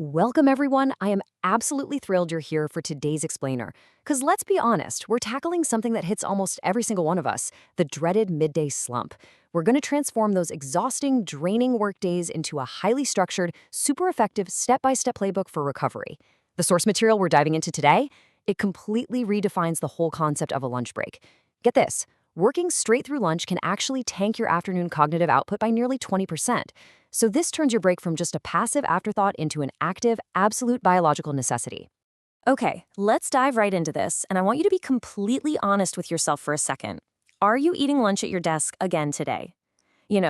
Welcome, everyone. I am absolutely thrilled you're here for today's explainer. Because let's be honest, we're tackling something that hits almost every single one of us, the dreaded midday slump. We're going to transform those exhausting, draining work days into a highly structured, super effective step-by-step playbook for recovery. The source material we're diving into today, it completely redefines the whole concept of a lunch break. Get this. Working straight through lunch can actually tank your afternoon cognitive output by nearly 20%. So this turns your break from just a passive afterthought into an active, absolute biological necessity. Okay, let's dive right into this, and I want you to be completely honest with yourself for a second. Are you eating lunch at your desk again today?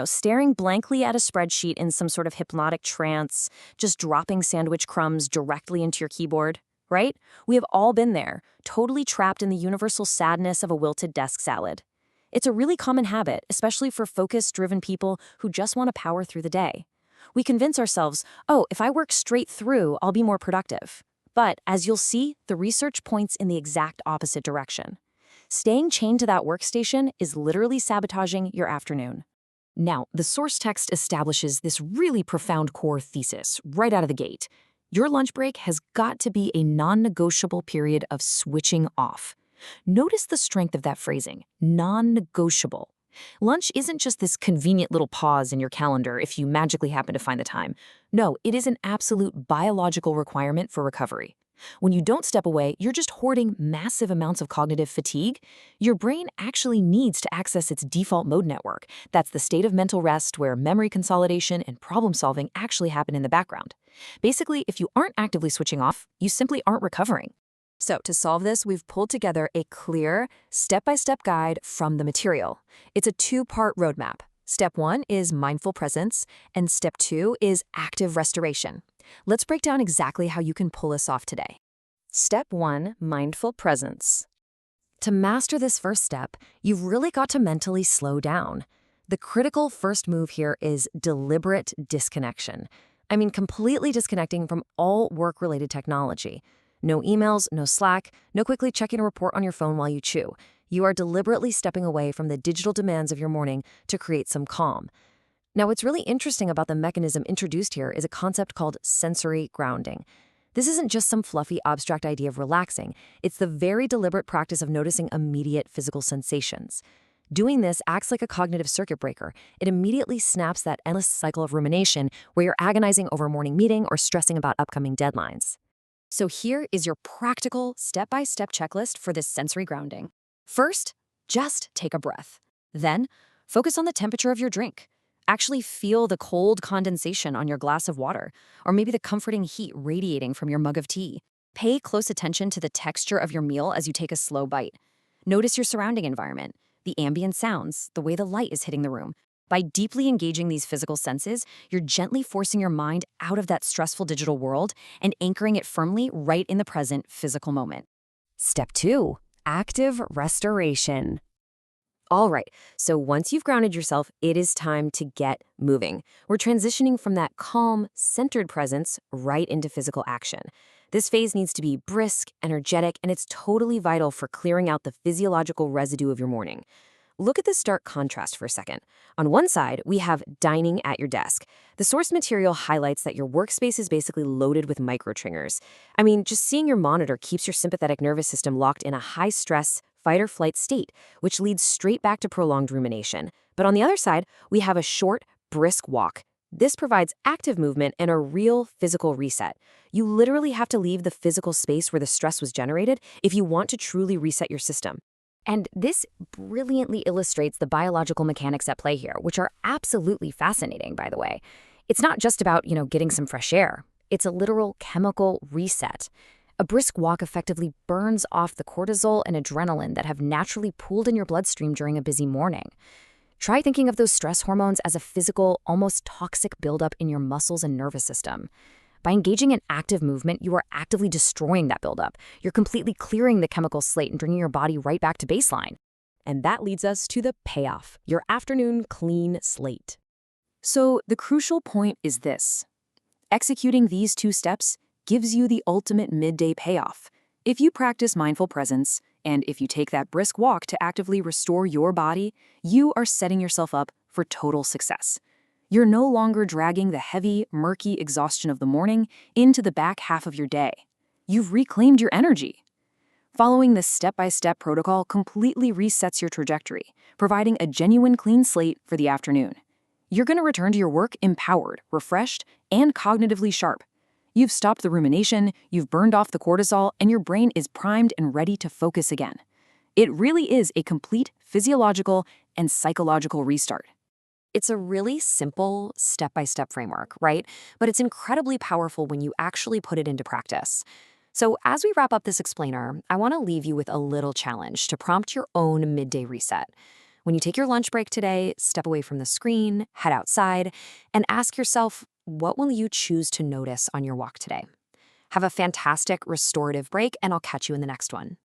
Staring blankly at a spreadsheet in some sort of hypnotic trance, just dropping sandwich crumbs directly into your keyboard, right? We have all been there, totally trapped in the universal sadness of a wilted desk salad. It's a really common habit, especially for focus-driven people who just want to power through the day. We convince ourselves, oh, if I work straight through, I'll be more productive. But as you'll see, the research points in the exact opposite direction. Staying chained to that workstation is literally sabotaging your afternoon. Now, the source text establishes this really profound core thesis right out of the gate. Your lunch break has got to be a non-negotiable period of switching off. Notice the strength of that phrasing, non-negotiable. Lunch isn't just this convenient little pause in your calendar if you magically happen to find the time. No, it is an absolute biological requirement for recovery. When you don't step away, you're just hoarding massive amounts of cognitive fatigue. Your brain actually needs to access its default mode network. That's the state of mental rest where memory consolidation and problem solving actually happen in the background. Basically, if you aren't actively switching off, you simply aren't recovering. So to solve this, we've pulled together a clear, step-by-step guide from the material. It's a two-part roadmap. Step 1 is mindful presence, and Step 2 is active restoration. Let's break down exactly how you can pull this off today. Step 1, mindful presence. To master this first step, you've really got to mentally slow down. The critical first move here is deliberate disconnection. I mean, completely disconnecting from all work-related technology. No emails, no Slack, no quickly checking a report on your phone while you chew. You are deliberately stepping away from the digital demands of your morning to create some calm. Now, what's really interesting about the mechanism introduced here is a concept called sensory grounding. This isn't just some fluffy, abstract idea of relaxing. It's the very deliberate practice of noticing immediate physical sensations. Doing this acts like a cognitive circuit breaker. It immediately snaps that endless cycle of rumination where you're agonizing over a morning meeting or stressing about upcoming deadlines. So here is your practical step-by-step checklist for this sensory grounding. First, just take a breath. Then, focus on the temperature of your drink. Actually feel the cold condensation on your glass of water, or maybe the comforting heat radiating from your mug of tea. Pay close attention to the texture of your meal as you take a slow bite. Notice your surrounding environment, the ambient sounds, the way the light is hitting the room. By deeply engaging these physical senses, you're gently forcing your mind out of that stressful digital world and anchoring it firmly right in the present physical moment. Step 2, active restoration. All right, so once you've grounded yourself, it is time to get moving. We're transitioning from that calm, centered presence right into physical action. This phase needs to be brisk, energetic, and it's totally vital for clearing out the physiological residue of your morning. Look at this stark contrast for a second. On one side, we have dining at your desk. The source material highlights that your workspace is basically loaded with micro-triggers. I mean, just seeing your monitor keeps your sympathetic nervous system locked in a high-stress, fight-or-flight state, which leads straight back to prolonged rumination. But on the other side, we have a short, brisk walk. This provides active movement and a real physical reset. You literally have to leave the physical space where the stress was generated if you want to truly reset your system. And this brilliantly illustrates the biological mechanics at play here, which are absolutely fascinating, by the way. It's not just about, getting some fresh air. It's a literal chemical reset. A brisk walk effectively burns off the cortisol and adrenaline that have naturally pooled in your bloodstream during a busy morning. Try thinking of those stress hormones as a physical, almost toxic buildup in your muscles and nervous system. By engaging in active movement, you are actively destroying that buildup. You're completely clearing the chemical slate and bringing your body right back to baseline. And that leads us to the payoff, your afternoon clean slate. So the crucial point is this. Executing these two steps gives you the ultimate midday payoff. If you practice mindful presence, and if you take that brisk walk to actively restore your body, you are setting yourself up for total success. You're no longer dragging the heavy, murky exhaustion of the morning into the back half of your day. You've reclaimed your energy. Following this step-by-step protocol completely resets your trajectory, providing a genuine clean slate for the afternoon. You're going to return to your work empowered, refreshed, and cognitively sharp. You've stopped the rumination, you've burned off the cortisol, and your brain is primed and ready to focus again. It really is a complete physiological and psychological restart. It's a really simple step-by-step framework, right? But it's incredibly powerful when you actually put it into practice. So as we wrap up this explainer, I want to leave you with a little challenge to prompt your own midday reset. When you take your lunch break today, step away from the screen, head outside, and ask yourself, what will you choose to notice on your walk today? Have a fantastic restorative break, and I'll catch you in the next one.